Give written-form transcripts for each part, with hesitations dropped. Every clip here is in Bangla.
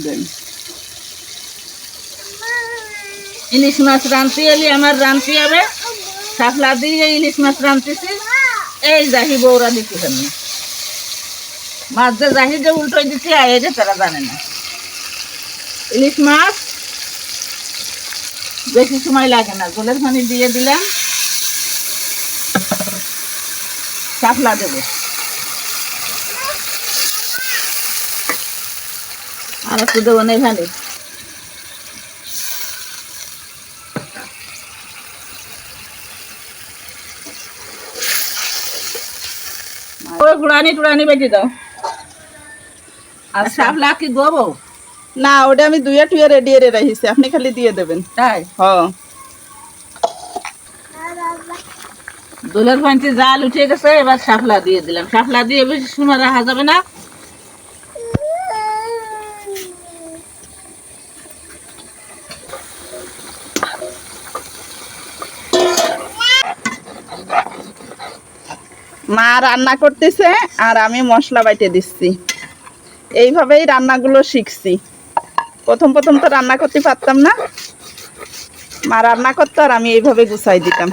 দেন। ইলিশ মাছ রাঁধতে এলি আমার রাঁধতে হবে, শাপলা দিয়ে ইলিশ মাছ রাঁধতেছি। এই জাহি বৌরা দিতেছেন না, মাছ যে জাহি যে উল্টো দিচ্ছি এই যে তারা জানে না। ইলিশ মাছ বেশি সময় লাগে না, জলের পানি দিয়ে দিলাম, শাপলা দেবো আর একটু দেবো না এখানে। ওই গুড়ানি টুড়ানি বেটে দাও। আর শাপলা কি দেবো? না, ওটা আমি দুইয়া টুইয়া রেডি এরে রাখিছি, আপনি খালি দিয়ে দেবেন। তাই হ্যাঁ, দোলের পানিতে জাল উঠে গেছে, এবার শাপলা দিয়ে দিলাম। শাপলা দিয়ে বেশি সময় রাখা যাবে না। মা রান্না করতেছে আর আমি মশলা বাইটে দিচ্ছি। এইভাবেই রান্নাগুলো শিখছি। প্রথম প্রথম তো রান্না করতে পারতাম না, মা রান্না করতো আর আমি এইভাবে গুছাই দিতাম।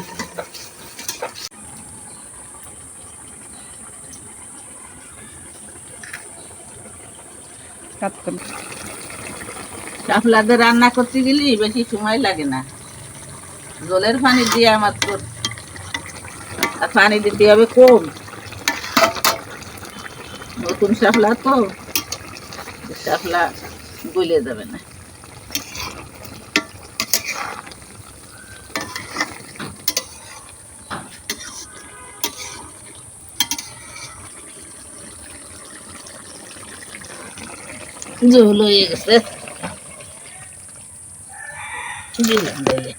শাপলা দিয়ে রান্না করতে গেলে বেশি সময় লাগে না, জলের পানি দিয়ে মাত্র, আর পানি দিতে হবে কম, নতুন শাপলা তো, শাপলা গলে যাবে না। ঝোল হয়ে গেছে, দিলাম দিলে